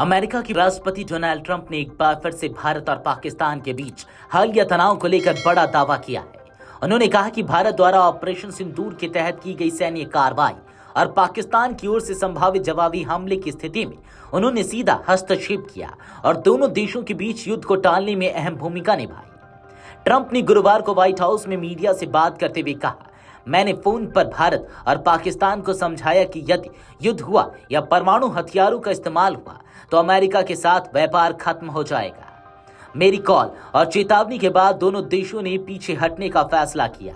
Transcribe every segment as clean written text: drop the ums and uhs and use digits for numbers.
America के राष्ट्रपति Donald Trump ने एक बार फिर से भारत और पाकिस्तान के बीच हालिया तनाव को लेकर बड़ा दावा किया है। उन्होंने कहा कि भारत द्वारा ऑपरेशन सिंदूर के तहत की गई सैन्य कार्रवाई और पाकिस्तान की ओर से संभावित जवाबी हमले की स्थिति में उन्होंने सीधा हस्तक्षेप किया और दोनों देशों के बीच युद्ध को टालने में अहम भूमिका निभाई। ट्रंप ने गुरुवार को व्हाइट हाउस में मीडिया से बात करते हुए कहा, मैंने फोन पर भारत और पाकिस्तान को समझाया कि यदि युद्ध हुआ या परमाणु हथियारों का इस्तेमाल हुआ तो अमेरिका के साथ व्यापार खत्म हो जाएगा। मेरी कॉल और चेतावनी के बाद दोनों देशों ने पीछे हटने का फैसला किया।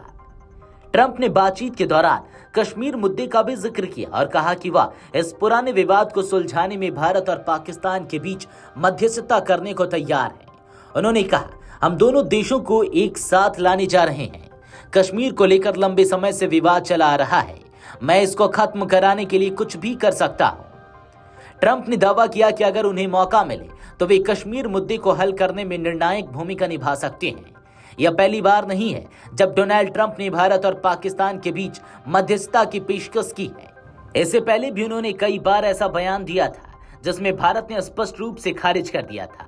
ट्रंप ने बातचीत के दौरान कश्मीर मुद्दे का भी जिक्र किया और कहा कि वह इस पुराने विवाद को सुलझाने में भारत और पाकिस्तान के बीच मध्यस्थता करने को तैयार है। उन्होंने कहा, हम दोनों देशों को एक साथ लाने जा रहे हैं। कश्मीर को लेकर लंबे समय से विवाद चला आ रहा है। मैं इसको खत्म कराने के लिए कुछ भी कर सकता हूं। ट्रंप ने दावा किया कि अगर उन्हें मौका मिले तो वे कश्मीर मुद्दे को हल करने में निर्णायक भूमिका निभा सकते हैं। यह पहली बार नहीं है जब डोनाल्ड ट्रंप ने भारत और पाकिस्तान के बीच मध्यस्थता की पेशकश की है। इससे पहले भी उन्होंने कई बार ऐसा बयान दिया था जिसमें भारत ने स्पष्ट रूप से खारिज कर दिया था।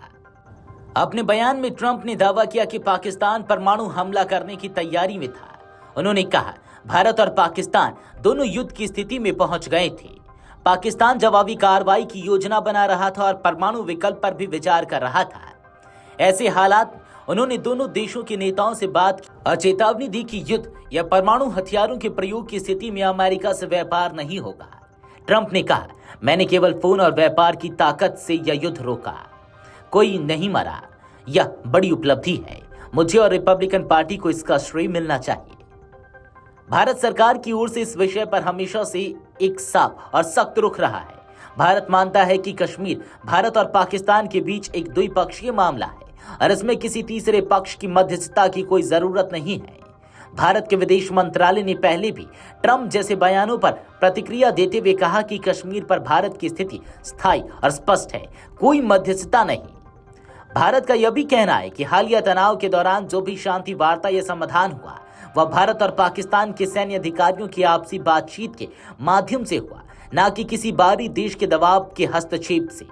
अपने बयान में ट्रंप ने दावा किया कि पाकिस्तान परमाणु हमला करने की तैयारी में था। उन्होंने कहा, भारत और पाकिस्तान दोनों युद्ध की स्थिति में पहुंच गए थे। पाकिस्तान जवाबी कार्रवाई की योजना बना रहा था और परमाणु विकल्प पर भी विचार कर रहा था। ऐसे हालात उन्होंने दोनों देशों के नेताओं से बात की और चेतावनी दी कि युद्ध या परमाणु हथियारों के प्रयोग की स्थिति में अमेरिका से व्यापार नहीं होगा। ट्रंप ने कहा, मैंने केवल फोन और व्यापार की ताकत से यह युद्ध रोका। कोई नहीं मरा। यह बड़ी उपलब्धि है। मुझे और रिपब्लिकन पार्टी को इसका श्रेय मिलना चाहिए। भारत सरकार की ओर से इस विषय पर हमेशा से एक साफ और सख्त रुख रहा है। भारत मानता है कि कश्मीर भारत और पाकिस्तान के बीच एक द्विपक्षीय मामला है और इसमें किसी तीसरे पक्ष की मध्यस्थता की कोई जरूरत नहीं है। भारत के विदेश मंत्रालय ने पहले भी ट्रंप जैसे बयानों पर प्रतिक्रिया देते हुए कहा कि कश्मीर पर भारत की स्थिति स्थायी और स्पष्ट है, कोई मध्यस्थता नहीं। भारत का यह भी कहना है कि हालिया तनाव के दौरान जो भी शांति वार्ता या समाधान हुआ वह भारत और पाकिस्तान के सैन्य अधिकारियों की आपसी बातचीत के माध्यम से हुआ, न कि किसी बाहरी देश के दबाव के हस्तक्षेप से।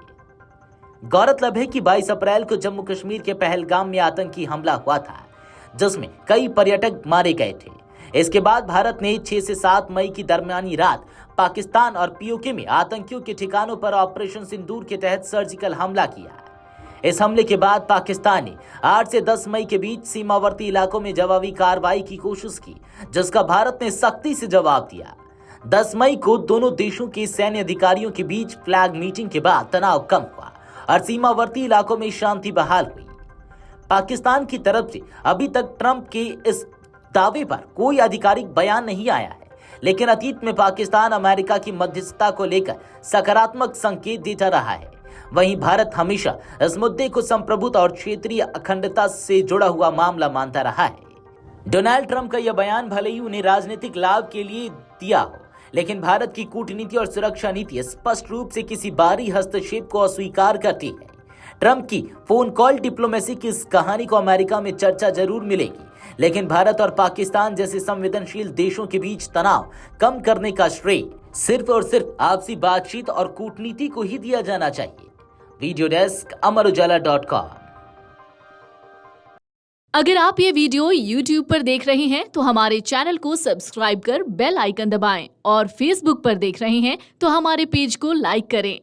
गौरतलब है कि 22 अप्रैल को जम्मू कश्मीर के पहलगाम में आतंकी हमला हुआ था जिसमें कई पर्यटक मारे गए थे। इसके बाद भारत ने 6 से 7 मई की दरमियानी रात पाकिस्तान और पीओके में आतंकियों के ठिकानों पर ऑपरेशन सिंदूर के तहत सर्जिकल हमला किया। इस हमले के बाद पाकिस्तान ने 8 से 10 मई के बीच सीमावर्ती इलाकों में जवाबी कार्रवाई की कोशिश की, जिसका भारत ने सख्ती से जवाब दिया। 10 मई को दोनों देशों के सैन्य अधिकारियों के बीच फ्लैग मीटिंग के बाद तनाव कम हुआ और सीमावर्ती इलाकों में शांति बहाल हुई। पाकिस्तान की तरफ से अभी तक ट्रंप के इस दावे पर कोई आधिकारिक बयान नहीं आया है, लेकिन अतीत में पाकिस्तान अमेरिका की मध्यस्थता को लेकर सकारात्मक संकेत देता रहा है। वहीं भारत हमेशा इस मुद्दे को संप्रभुता और क्षेत्रीय अखंडता से जुड़ा हुआ मामला मानता रहा है। डोनाल्ड ट्रंप का यह बयान भले ही उन्हें राजनीतिक लाभ के लिए दिया हो, लेकिन भारत की कूटनीति और सुरक्षा नीति स्पष्ट रूप से किसी बाहरी हस्तक्षेप को अस्वीकार करती है। ट्रंप की फोन कॉल डिप्लोमेसी की इस कहानी को अमेरिका में चर्चा जरूर मिलेगी, लेकिन भारत और पाकिस्तान जैसे संवेदनशील देशों के बीच तनाव कम करने का श्रेय सिर्फ और सिर्फ आपसी बातचीत और कूटनीति को ही दिया जाना चाहिए। Video desk amarujala.com। अगर आप ये वीडियो YouTube पर देख रहे हैं तो हमारे चैनल को सब्सक्राइब कर बेल आइकन दबाएं और Facebook पर देख रहे हैं तो हमारे पेज को लाइक करें।